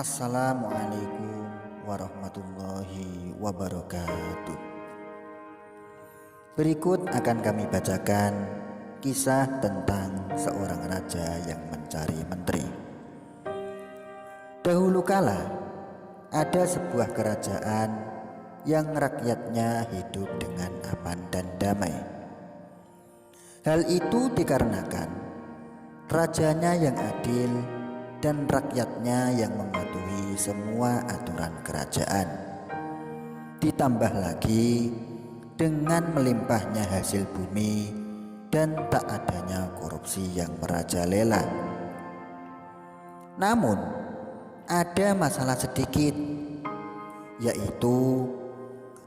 Assalamualaikum warahmatullahi wabarakatuh. Berikut akan kami bacakan kisah tentang seorang raja yang mencari menteri. Dahulu kala ada sebuah kerajaan yang rakyatnya hidup dengan aman dan damai. Hal itu dikarenakan rajanya yang adil dan rakyatnya yang mematuhi semua aturan kerajaan. Ditambah lagi dengan melimpahnya hasil bumi dan tak adanya korupsi yang merajalela. Namun ada masalah sedikit, yaitu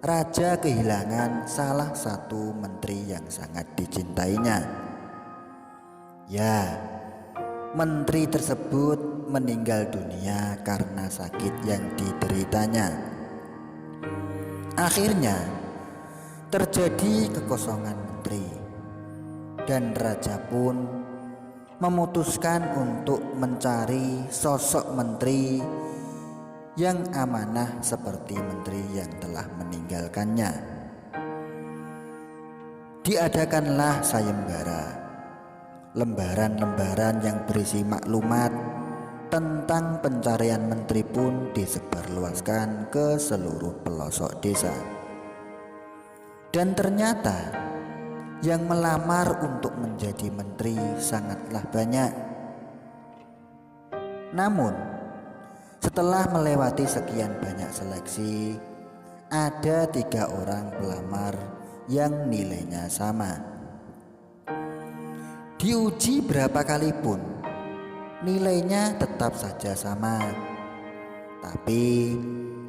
raja kehilangan salah satu menteri yang sangat dicintainya. Ya, menteri tersebut meninggal dunia karena sakit yang dideritanya. Akhirnya terjadi kekosongan menteri, dan raja pun memutuskan untuk mencari sosok menteri yang amanah seperti menteri yang telah meninggalkannya. Diadakanlah sayembara. Lembaran-lembaran yang berisi maklumat tentang pencarian menteri pun disebarluaskan ke seluruh pelosok desa. Dan ternyata yang melamar untuk menjadi menteri sangatlah banyak. Namun setelah melewati sekian banyak seleksi, ada 3 orang pelamar yang nilainya sama. Diuji berapa kali pun nilainya tetap saja sama. Tapi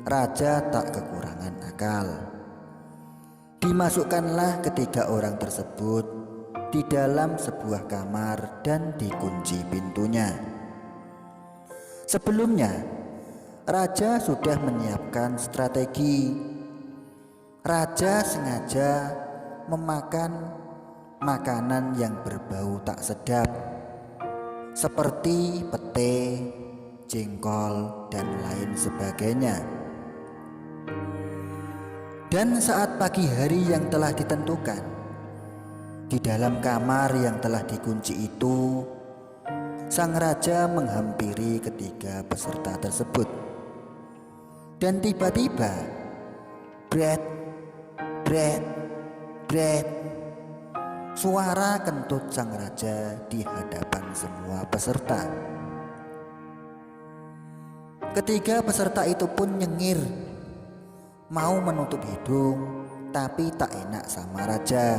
raja tak kekurangan akal. Dimasukkanlah ketiga orang tersebut di dalam sebuah kamar dan dikunci pintunya. Sebelumnya raja sudah menyiapkan strategi. Raja sengaja memakan makanan yang berbau tak sedap, seperti pete, jengkol, dan lain sebagainya. Dan saat pagi hari yang telah ditentukan, di dalam kamar yang telah dikunci itu, sang raja menghampiri ketiga peserta tersebut. Dan tiba-tiba, bret, bret, bret, suara kentut sang raja di hadapan semua peserta. Ketiga peserta itu pun nyengir, mau menutup hidung, tapi tak enak sama raja.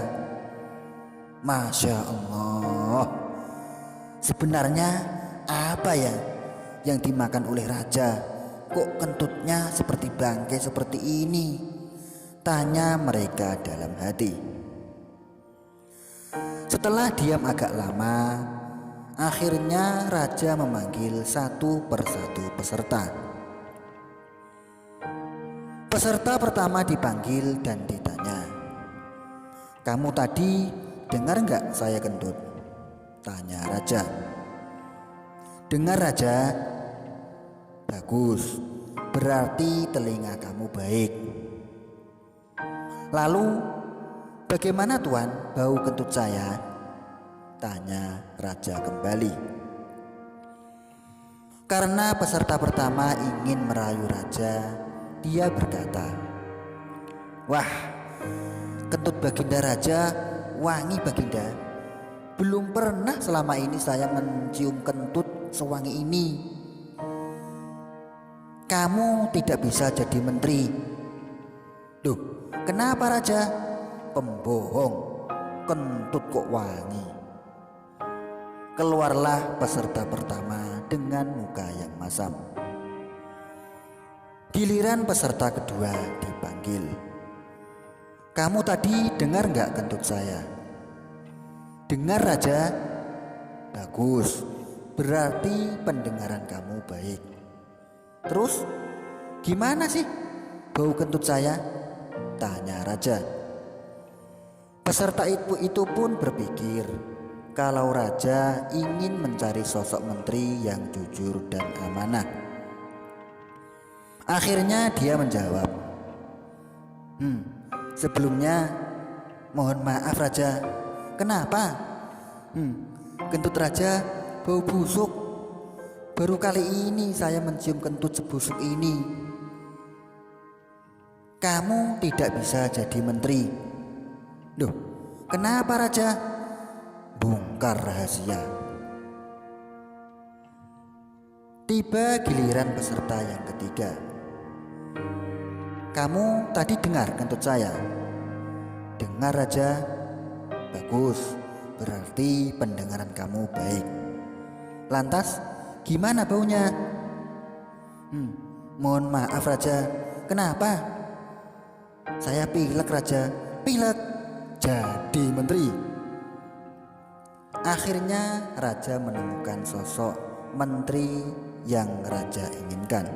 Masya Allah, sebenarnya apa ya yang dimakan oleh raja? Kok kentutnya seperti bangkai seperti ini? Tanya mereka dalam hati. Setelah diam agak lama, akhirnya raja memanggil satu persatu peserta. Peserta pertama dipanggil dan ditanya, "Kamu tadi dengar nggak saya kentut?" Tanya raja. "Dengar raja." "Bagus, berarti telinga kamu baik." "Lalu bagaimana tuan bau kentut saya?" Tanya raja kembali. Karena peserta pertama ingin merayu raja, dia berkata, "Wah, kentut baginda raja wangi baginda. Belum pernah selama ini saya mencium kentut sewangi ini. Kamu tidak bisa jadi menteri." "Duh, kenapa raja?" "Pembohong, kentut kok wangi." Keluarlah peserta pertama dengan muka yang masam. Giliran peserta kedua dipanggil. "Kamu tadi dengar nggak kentut saya?" "Dengar raja." "Bagus, berarti pendengaran kamu baik. Terus gimana sih bau kentut saya?" Tanya raja. Peserta itu pun berpikir kalau raja ingin mencari sosok menteri yang jujur dan amanah. Akhirnya dia menjawab, sebelumnya mohon maaf Raja. Kenapa? Kentut Raja bau busuk. Baru kali ini saya mencium kentut sebusuk ini. Kamu tidak bisa jadi menteri. Loh, kenapa Raja? Bongkar rahasia. Tiba giliran peserta yang ketiga. Kamu tadi dengar kentut saya? Dengar Raja. Bagus, berarti pendengaran kamu baik. Lantas gimana baunya? Mohon maaf Raja. Kenapa? Saya pilek Raja. Pilek jadi menteri. Akhirnya Raja menemukan sosok menteri yang Raja inginkan.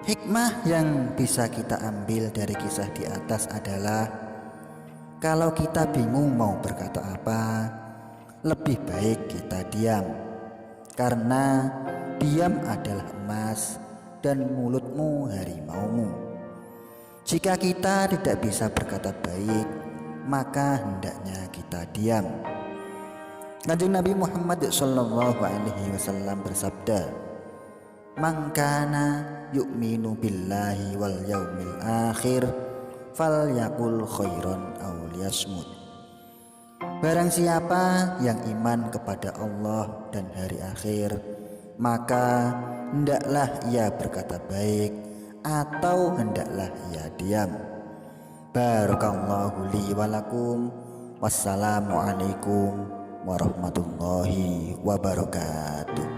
Hikmah yang bisa kita ambil dari kisah di atas adalah kalau kita bingung mau berkata apa, lebih baik kita diam. Karena diam adalah emas dan mulutmu harimaumu. Jika kita tidak bisa berkata baik, maka hendaknya kita diam. Kanjeng Nabi Muhammad SAW bersabda, "Man kana yu'minu billahi wal yaumil akhir falyaqul khairan aw liyasmut." Barang siapa yang iman kepada Allah dan hari akhir, maka hendaklah ia berkata baik atau hendaklah ia diam. Barakallahu li wa lakum. Wassalamualaikum warahmatullahi wabarakatuh.